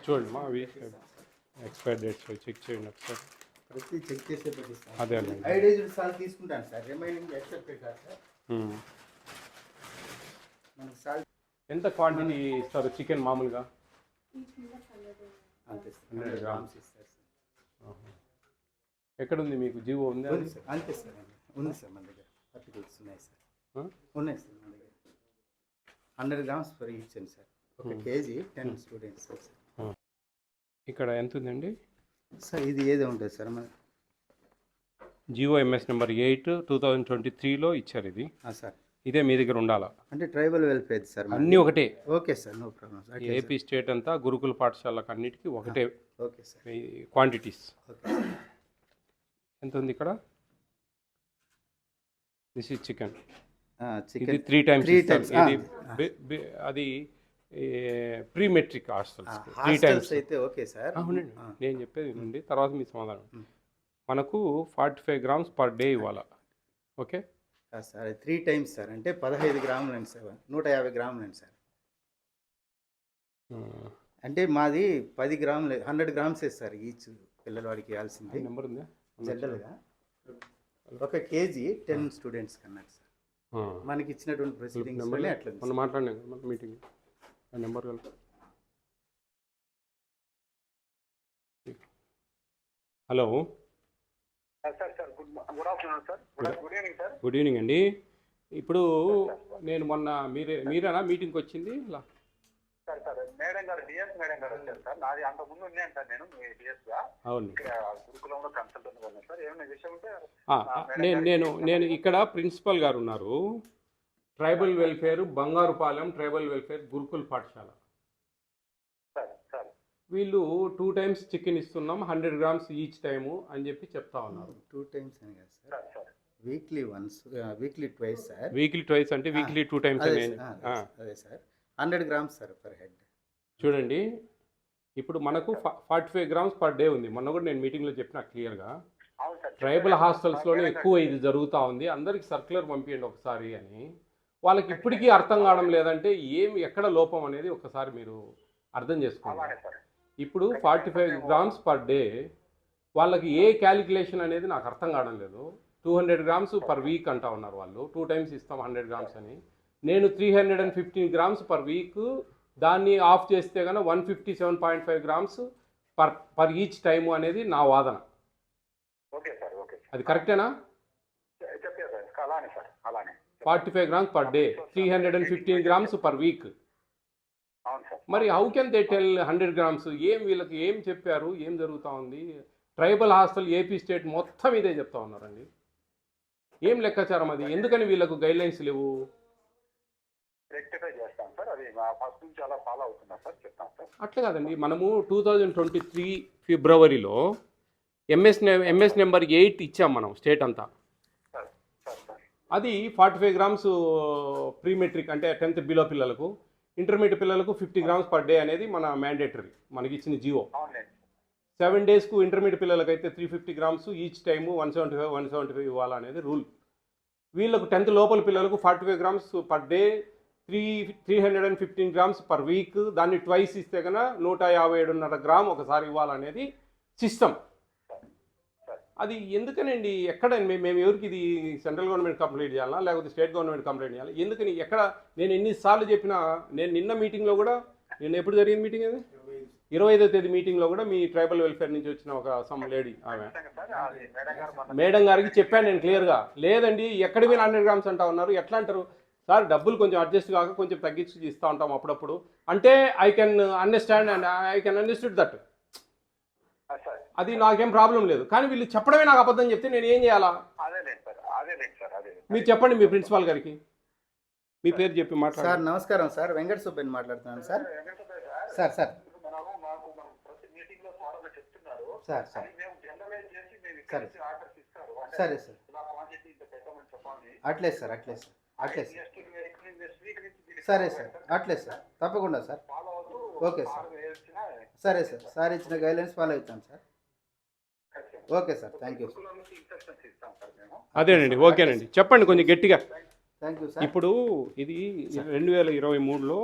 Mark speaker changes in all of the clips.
Speaker 1: చూడండి మా అవి ఎక్స్పైర్ డేట్స్ చెక్ చేయండి ఒకసారి.
Speaker 2: ప్రతి చెక్ చేసే ప్రతి
Speaker 1: అదే అండి.
Speaker 2: ఐడైజ్డ్ సాల్ట్ తీసుకుంటాను సార్, రిమైనింగ్ ఎక్సెప్టెడ్ కాదు సార్. మనకు సాల్ట్
Speaker 1: ఎంత క్వాంటిటీ ఇస్తారు చికెన్ మామూలుగా?
Speaker 2: అంతే సార్, 100 గ్రామ్స్ ఇస్తారు సార్.
Speaker 1: ఎక్కడుంది మీకు జీవో ఉంది?
Speaker 2: అంతే సార్, ఉంది సార్ మన దగ్గర పర్టికులర్స్ ఉన్నాయి సార్. ఉన్నాయి సార్ మన దగ్గర 100 గ్రామ్స్ ఫర్ ఈచ్ అండి సార్. ఒక కేజీ 10 స్టూడెంట్స్ సార్.
Speaker 1: ఇక్కడ ఎంత ఉందండి
Speaker 2: సార్? ఇది ఏదో ఉంటుంది సార్ మన
Speaker 1: జియో ఎంఎస్ నెంబర్ 8 2023లో ఇచ్చారు. ఇది
Speaker 2: సార్
Speaker 1: ఇదే మీ దగ్గర ఉండాలా?
Speaker 2: అంటే ట్రైబల్ వెల్ఫేర్ సార్,
Speaker 1: అన్నీ ఒకటే.
Speaker 2: Okay sir, no problem.
Speaker 1: AP state అంతా గురుకుల పాఠశాలకు అన్నిటికీ ఒకటే.
Speaker 2: Okay sir,
Speaker 1: quantities.
Speaker 2: ఓకే.
Speaker 1: ఎంత ఉంది ఇక్కడ? This is chicken.
Speaker 2: Chicken
Speaker 1: 3 times.
Speaker 2: ఇది
Speaker 1: అది ప్రీ మెట్రిక్ హాస్టల్స్ 3 times
Speaker 2: అయితే ఓకే సార్.
Speaker 1: నేను చెప్పేది వినండి, తర్వాత మీ సమాధానం. మనకు 45 grams పర్ డే ఇవ్వాలా? ఓకే
Speaker 2: సార్, 3 times సార్, అంటే 15 గ్రాములు అండి సార్, 150 గ్రాములు అండి సార్. అంటే మాది 10 గ్రాములు 100 గ్రామ్స్ సార్ ఈచ్ పిల్లలవాడికి ఇవ్వాల్సింది.
Speaker 1: నెంబర్ ఉందా
Speaker 2: జనరల్గా ఒక కేజీ 10 స్టూడెంట్స్ అన్నారు సార్. మనకి ఇచ్చినటువంటి ప్రొసీడింగ్స్ వల్లే అట్లా
Speaker 1: మనం మాట్లాడినాం మన మీటింగ్. ఆ నెంబర్ హలో గుడ్ ఈవినింగ్ అండి. ఇప్పుడు నేను మొన్న మీరేనా మీటింగ్కి వచ్చింది?
Speaker 3: మేడం గారు డిఎస్ మేడం గారు వచ్చారు సార్. నాది అంత ముందు ఉన్నాను సార్, నేను డిఎస్ గా.
Speaker 1: అవును,
Speaker 3: గురుకులంలో కన్సల్టెంట్ ఉన్నాను సార్. ఏమైనా విషయం ఉంటే
Speaker 1: నేను ఇక్కడ ప్రిన్సిపల్ గారు ఉన్నారు. Tribal welfare Bangarupalem tribal welfare గురుకుల పాఠశాల. వీళ్ళు 2 times చికెన్ ఇస్తున్నాం, 100 grams ఈచ్ టైము అని చెప్పి చెప్తా ఉన్నారు.
Speaker 2: 2 times అని కాదు sir, weekly once, weekly twice sir.
Speaker 1: Weekly twice అంటే వీక్లీ 2 times.
Speaker 2: అదే sir, 100 grams sir per head.
Speaker 1: చూడండి, ఇప్పుడు మనకు 45 grams పర్ డే ఉంది. మొన్న కూడా నేను మీటింగ్లో చెప్పిన క్లియర్గా, ట్రైబల్ హాస్టల్స్లోనే ఎక్కువ ఇది జరుగుతూ ఉంది, అందరికి సర్క్యులర్ పంపించండి ఒకసారి అని. వాళ్ళకి ఇప్పటికీ అర్థం కావడం లేదంటే ఎక్కడ లోపం అనేది ఒకసారి మీరు అర్థం చేసుకోవాలి. ఇప్పుడు 45 grams పర్ డే, వాళ్ళకి ఏ క్యాలిక్యులేషన్ అనేది నాకు అర్థం కావడం లేదు. 200 grams పర్ వీక్ అంటా ఉన్నారు వాళ్ళు. 2 times ఇస్తాం 100 grams అని. నేను 315 grams పర్ వీక్, దాన్ని ఆఫ్ చేస్తే కనుక 157.5 grams పర్ ఈచ్ టైము అనేది నా వాదన. అది కరెక్టేనా? 45 grams per day, 315 grams per week. మరి how can they tell 100 grams? వీళ్ళకి ఏం చెప్పారు, ఏం జరుగుతూ ఉంది? ట్రైబల్ హాస్టల్ ఏపీ స్టేట్ మొత్తం ఇదే చెప్తా ఉన్నారండి. ఏం లెక్కాచారం అది? ఎందుకని వీళ్ళకు గైడ్లైన్స్ లేవు? అట్లా కాదండి, మనము 2023 ఫిబ్రవరిలో ఎంఎస్ నెంబర్ 8 ఇచ్చాం మనం స్టేట్ అంతా. అది 45 grams ప్రీ మెట్రిక్ అంటే 10th బిలో పిల్లలకు, ఇంటర్మీడియట్ పిల్లలకు 50 grams పర్ డే అనేది మన మ్యాండేటరీ, మనకి ఇచ్చిన జియో. 7 daysకు ఇంటర్మీడియట్ పిల్లలకి అయితే 350 grams ఈచ్ టైము 175 ఇవ్వాలనేది రూల్. వీళ్ళకు 10th లోపల పిల్లలకు 45 grams per day, 315 grams per week. దాన్ని ట్వైస్ ఇస్తే కన్నా 157.5 grams ఒకసారి ఇవ్వాలనేది సిస్టమ్. అది ఎందుకనండి? ఎక్కడ మేము ఎవరికి ఇది సెంట్రల్ గవర్నమెంట్ కంప్లైంట్ చేయాలా లేకపోతే స్టేట్ గవర్నమెంట్ కంప్లైంట్ చేయాలి? ఎందుకని ఎక్కడ? నేను ఎన్నిసార్లు చెప్పినా, నేను నిన్న మీటింగ్లో కూడా, నిన్న ఎప్పుడు జరిగింది మీటింగ్ అది? 25వ తేదీ మీటింగ్లో కూడా మీ ట్రైబల్ వెల్ఫేర్ నుంచి వచ్చిన ఒక సమ్ లేడీ, ఆమె మేడం గారికి చెప్పాను నేను క్లియర్గా. లేదండి, ఎక్కడ మీరు 100 grams అంటా ఉన్నారు, ఎట్లా అంటారు సార్? డబ్బులు కొంచెం అడ్జస్ట్ కాక కొంచెం తగ్గించి ఇస్తూ ఉంటాం అప్పుడప్పుడు అంటే I can understand and I can understood that. అది నాకేం ప్రాబ్లం లేదు. కానీ వీళ్ళు చెప్పడమే నాకు అబద్ధం చెప్తే నేను ఏం చేయాలా? మీరు చెప్పండి మీ ప్రిన్సిపాల్ గారికి. మీ పేరు చెప్పి మాట్లాడండి.
Speaker 2: సార్ నమస్కారం సార్, వెంకట సుబ్బని మాట్లాడుతున్నాను sir. Sir sir sir sir సరే సరే సార్, అట్లే సార్ అట్లే సార్ అట్లే సార్ సరే సార్ అట్లే సార్, తప్పకుండా సార్. ఓకే సార్, సరే సార్, సార్ ఇచ్చిన గైడ్లైన్స్ ఫాలో అవుతాను sir. Okay sir, thank you.
Speaker 1: అదేనండి, ఓకేనండి, చెప్పండి కొంచెం గట్టిగా.
Speaker 2: Thank you sir.
Speaker 1: ఇప్పుడు ఇది 2023లో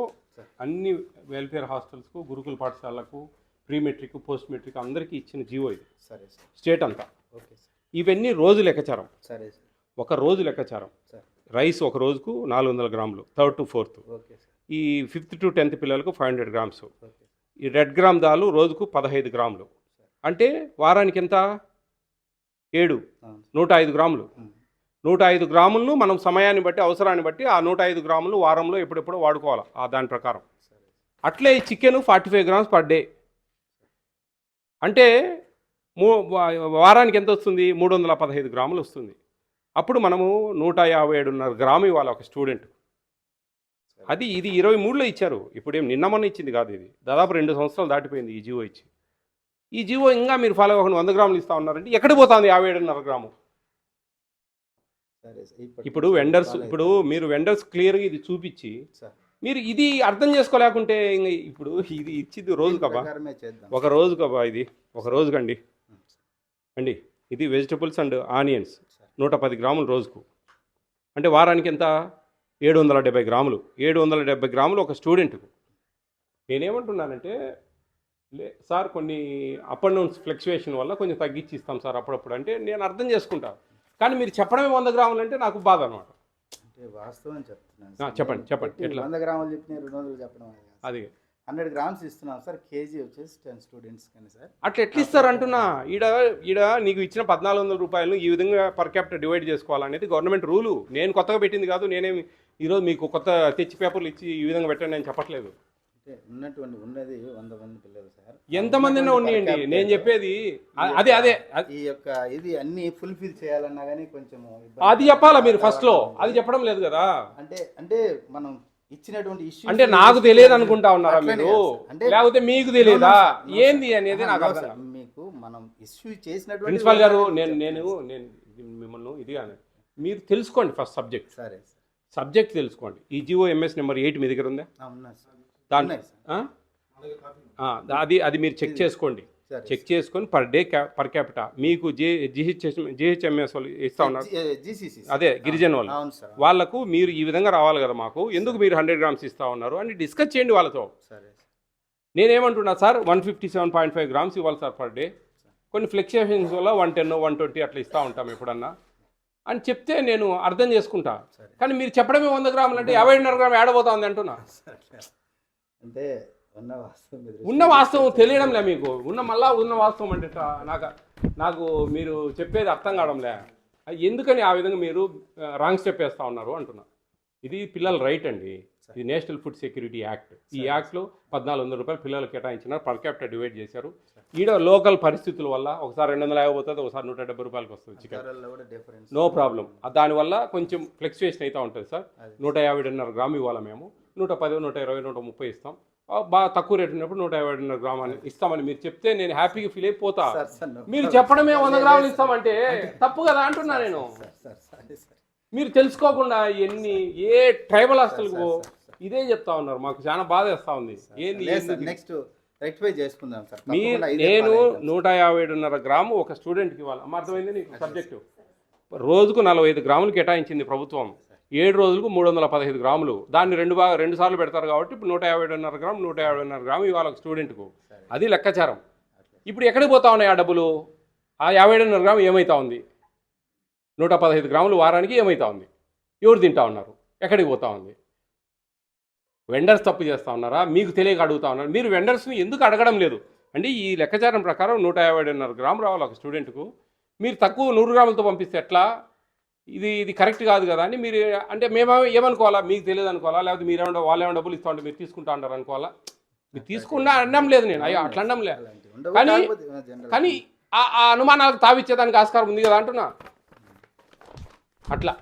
Speaker 1: అన్ని వెల్ఫేర్ హాస్టల్స్కు, గురుకుల పాఠశాలకు, ప్రీ మెట్రిక్, పోస్ట్ మెట్రిక్ అందరికీ ఇచ్చిన జీవో ఇది
Speaker 2: సరే సార్.
Speaker 1: స్టేట్ అంతా.
Speaker 2: Okay sir.
Speaker 1: ఇవన్నీ రోజు లెక్కచారం,
Speaker 2: సరే సార్.
Speaker 1: ఒక రోజు లెక్కచారం.
Speaker 2: సార్.
Speaker 1: రైస్ ఒక రోజుకు 400 గ్రాములు 3rd to 4th.
Speaker 2: Okay sir.
Speaker 1: ఈ 5th to 10th పిల్లలకు 500 గ్రామ్స్.
Speaker 2: ఓకే.
Speaker 1: ఈ రెడ్ గ్రామ్ దాలు రోజుకు 15 గ్రాములు. అంటే వారానికి ఎంత? 7, 105 గ్రాములు. 105 గ్రాములను మనం సమయాన్ని బట్టి, అవసరాన్ని బట్టి ఆ 105 గ్రాములు వారంలో ఎప్పుడెప్పుడో వాడుకోవాలి దాని ప్రకారం. అట్లే ఈ చికెన్ 45 గ్రామ్స్ పర్ డే. అంటే వారానికి ఎంత వస్తుంది? 315 గ్రాములు వస్తుంది. అప్పుడు మనము 157.5 గ్రాము ఇవ్వాలి ఒక స్టూడెంట్. అది ఇది 23లో ఇచ్చారు. ఇప్పుడేం నిన్న మొన్న ఇచ్చింది కాదు, ఇది దాదాపు 2 సంవత్సరాలు దాటిపోయింది ఈ జీవో ఇచ్చి. ఈ జీవో ఇంకా మీరు ఫాలో అవ్వకుండా 100 గ్రాములు ఇస్తా ఉన్నారంటే ఎక్కడికి పోతుంది 57.5 గ్రాము? ఇప్పుడు మీరు వెండర్స్ క్లియర్గా ఇది చూపించి మీరు ఇది అర్థం చేసుకోలేకుంటే ఇప్పుడు ఇది ఇచ్చింది రోజు కబా, ఒక రోజు కబా, ఇది ఒక రోజుకండి అండి. ఇది వెజిటబుల్స్ అండ్ ఆనియన్స్ 110 గ్రాములు రోజుకు. అంటే వారానికి ఎంత? 770 గ్రాములు. 770 గ్రాములు ఒక స్టూడెంట్కు. నేనేమంటున్నానంటే సార్ కొన్ని అప్ అండ్ డౌన్స్ ఫ్లక్చువేషన్ వల్ల కొంచెం తగ్గించి ఇస్తాం సార్ అప్పుడప్పుడు అంటే నేను అర్థం చేసుకుంటాను. కానీ మీరు చెప్పడమే 100 గ్రాములు అంటే నాకు బాధ అనమాట.
Speaker 2: అంటే వాస్తవం చెప్తున్నాను.
Speaker 1: చెప్పండి ఎట్లా?
Speaker 2: 100 గ్రాములు చెప్పిన 200 చెప్పడం
Speaker 1: అది
Speaker 2: 100 గ్రామ్స్ ఇస్తున్నాం సార్. కేజీ వచ్చేసి 10 స్టూడెంట్స్ కానీ సార్.
Speaker 1: అట్లా ఎట్లా ఇస్తారు అంటున్నా. ఈడ నీకు ఇచ్చిన 1400 రూపాయలను ఈ విధంగా పర్ క్యాపిటల్ డివైడ్ చేసుకోవాలనేది గవర్నమెంట్ రూలు. నేను కొత్తగా పెట్టింది కాదు. నేనేమి ఈరోజు మీకు కొత్త తెచ్చి పేపర్లు ఇచ్చి ఈ విధంగా పెట్టండి నేను చెప్పట్లేదు.
Speaker 2: అంటే ఉన్నది 100 మంది పిల్లలు సార్.
Speaker 1: ఎంతమందినా ఉన్నాయండి. నేను చెప్పేది అదే
Speaker 2: ఈ యొక్క ఇది అన్ని ఫుల్ఫిల్ చేయాలన్నా కానీ కొంచెం
Speaker 1: అది చెప్పాలా మీరు ఫస్ట్లో? అది చెప్పడం లేదు కదా.
Speaker 2: అంటే మనం ఇచ్చినటువంటి ఇష్యూ
Speaker 1: అంటే నాకు తెలియదు అనుకుంటా ఉన్నారా మీరు? లేకపోతే మీకు తెలియదా ఏంది అనేది నాకు అర్థం.
Speaker 2: మీకు మనం ఇష్యూ చేసినటువంటి
Speaker 1: ప్రిన్సిపల్ గారు నేను మిమ్మల్ని ఇది కానీ మీరు తెలుసుకోండి ఫస్ట్ సబ్జెక్ట్.
Speaker 2: సరే
Speaker 1: సబ్జెక్ట్ తెలుసుకోండి. ఈ జీవో ఎంఎస్ నెంబర్ 8 మీ దగ్గర ఉందా? దాని అది మీరు చెక్ చేసుకోండి. చెక్ చేసుకొని పర్ డే పర్ క్యాపిటా మీకు జిహెచ్ఎంఎస్ వాళ్ళు ఇస్తా ఉన్నారు, అదే గిరిజన వాళ్ళు, వాళ్ళకు మీరు ఈ విధంగా రావాలి కదా మాకు, ఎందుకు మీరు 100 గ్రామ్స్ ఇస్తా ఉన్నారు అని డిస్కస్ చేయండి వాళ్ళతో. నేనేమంటున్నా సార్ 157.5 గ్రామ్స్ ఇవ్వాలి సార్ పర్ డే. కొన్ని ఫ్లెక్చుయేషన్స్ వల్ల 110, 120 అట్లా ఇస్తూ ఉంటాం ఎప్పుడన్నా అని చెప్తే నేను అర్థం చేసుకుంటా. కానీ మీరు చెప్పడమే 100 గ్రాములు అంటే 50.5 గ్రాములు ఏడబోతా ఉంది అంటున్నా.
Speaker 2: అంటే
Speaker 1: ఉన్న వాస్తవం తెలియడంలే మీకు. ఉన్న వాస్తవం అంటే నాకు మీరు చెప్పేది అర్థం కావడంలే. ఎందుకని ఆ విధంగా మీరు రాంగ్ స్టెప్ వేస్తూ ఉన్నారు అంటున్నా. ఇది పిల్లల రైట్ అండి. ఇది నేషనల్ ఫుడ్ సెక్యూరిటీ యాక్ట్. ఈ యాక్ట్లో 1400 రూపాయలు పిల్లలు కేటాయించినారు, పర్ క్యాపిటల్ డివైడ్ చేశారు. ఈడ లోకల్ పరిస్థితుల వల్ల ఒకసారి 250 పోతుంది, ఒకసారి 170 రూపాయలకి వస్తుంది చికెన్. No problem. దానివల్ల కొంచెం ఫ్లక్చుయేషన్ అవుతూ ఉంటుంది సార్. 150.5 గ్రాము ఇవ్వాలి మేము. 110, 120, 130 ఇస్తాం. బాగా తక్కువ రేటు ఉన్నప్పుడు 150.5 గ్రాములు ఇస్తామని మీరు చెప్తే నేను హ్యాపీగా ఫీల్ అయిపోతా. మీరు చెప్పడమే 100 గ్రాములు ఇస్తామంటే తప్పు కదా అంటున్నా నేను. మీరు తెలుసుకోకుండా ఏ ట్రైబల్ హాస్టల్కు ఇదే చెప్తా ఉన్నారు. మాకు చాలా బాధ వేస్తా ఉంది. ఏంది
Speaker 2: నెక్స్ట్ రెక్టిఫై చేసుకుందాం సార్.
Speaker 1: నేను 157.5 గ్రాము ఒక స్టూడెంట్కి ఇవ్వాలి. అర్థమైంది నీకు సబ్జెక్టు? రోజుకు 45 గ్రాములు కేటాయించింది ప్రభుత్వం. 7 రోజులకు 315 గ్రాములు. దాన్ని 2 సార్లు పెడతారు కాబట్టి ఇప్పుడు 157.5 గ్రాము 157.5 గ్రాము ఇవాళ ఒక స్టూడెంట్కు. అది లెక్కాచారం. ఇప్పుడు ఎక్కడికి పోతా ఉన్నాయి ఆ డబ్బులు? ఆ 57.5 గ్రాము ఏమవుతా ఉంది? 115 గ్రాములు వారానికి ఏమవుతా ఉంది? ఎవరు తింటా ఉన్నారు? ఎక్కడికి పోతా ఉంది? వెండర్స్ తప్పు చేస్తూ ఉన్నారా? మీకు తెలియక అడుగుతా ఉన్నారు. మీరు వెండర్స్ని ఎందుకు అడగడం లేదు అంటే ఈ లెక్కాచారం ప్రకారం 157.5 గ్రాములు రావాలి ఒక స్టూడెంట్కు. మీరు తక్కువ 100 గ్రాములతో పంపిస్తే ఎట్లా? ఇది కరెక్ట్ కాదు కదా అని మీరు అంటే మేము ఏమనుకోవాలా? మీకు తెలియదు అనుకోవాలా? లేకపోతే మీరేమో వాళ్ళేమో డబ్బులు ఇస్తా ఉంటే మీరు తీసుకుంటా ఉంటారు అనుకోవాలా? మీరు తీసుకున్నా అనడం లేదు నేను. అయ్యో అట్లా అనడం లేదు. కానీ ఆ అనుమానాలకు తావిచ్చేదానికి ఆస్కారం ఉంది కదా అంటున్నా. అట్లా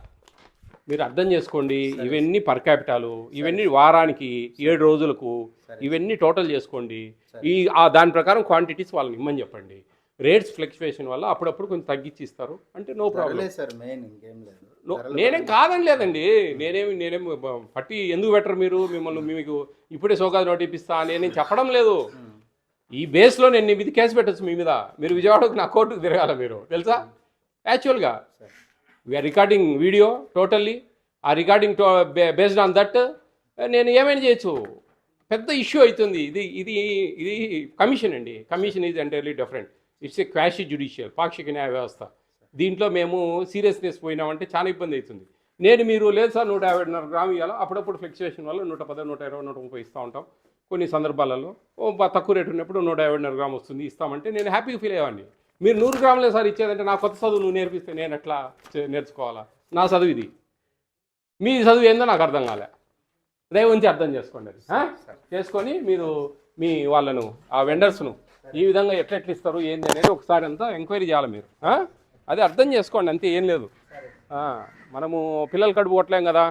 Speaker 1: మీరు అర్థం చేసుకోండి. ఇవన్నీ పర్ క్యాపిటాలు, ఇవన్నీ వారానికి 7 రోజులకు, ఇవన్నీ టోటల్ చేసుకోండి. దాని ప్రకారం క్వాంటిటీస్ వాళ్ళని ఇమ్మని చెప్పండి. రేట్స్ ఫ్లక్చువేషన్ వల్ల అప్పుడప్పుడు కొంచెం తగ్గించి ఇస్తారు అంటే నో ప్రాబ్లం. నేనేం కాదని లేదండి. నేనేం పట్టి ఎందుకు పెట్టరు మీరు? మీకు ఇప్పుడే సోకాజ్ నోటిపిస్తా నేనేం చెప్పడం లేదు. ఈ బేస్లో నేను ఇది కేసు పెట్టచ్చు మీ మీద. మీరు విజయవాడకు నా కోర్టుకు తిరగాల మీరు తెలుసా? యాక్చువల్గా వీఆర్ రికార్డింగ్ వీడియో టోటల్లీ. ఆ రికార్డింగ్ బేస్డ్ ఆన్ దట్ నేను ఏమైనా చేయొచ్చు. పెద్ద ఇష్యూ అవుతుంది. ఇది ఇది ఇది కమిషన్ అండి. Commission is entirely different. It's a quasi judicial, పాక్షిక న్యాయ వ్యవస్థ. దీంట్లో మేము సీరియస్నెస్ పోయినామంటే చాలా ఇబ్బంది అవుతుంది. మీరు లేదు సార్ 150 గ్రాములు ఇవ్వాలో, అప్పుడప్పుడు ఫ్లక్చువేషన్ వల్ల 110, 120, 130 ఇస్తూ ఉంటాం. కొన్ని సందర్భాలలో తక్కువ రేటు ఉన్నప్పుడు 150 గ్రాములు వస్తుంది ఇస్తామంటే నేను హ్యాపీగా ఫీల్ అయ్యేవాడిని. మీరు 100 గ్రాములే సార్ ఇచ్చేదంటే నా కొత్త చదువు నువ్వు నేర్పిస్తే నేను ఎట్లా నేర్చుకోవాలా? నా చదువు ఇది, మీ చదువు ఏందో నాకు అర్థం కాలే. దయవుంచి అర్థం చేసుకోండి. అది చేసుకొని మీరు మీ వాళ్ళను ఆ వెండర్స్ను ఈ విధంగా ఎట్లా ఇస్తారు ఏంది అనేది ఒకసారి అంతా ఎంక్వైరీ చేయాలి మీరు. అది అర్థం చేసుకోండి, అంతే, ఏం లేదు. మనము పిల్లలు కడుపు కొట్టలేం కదా.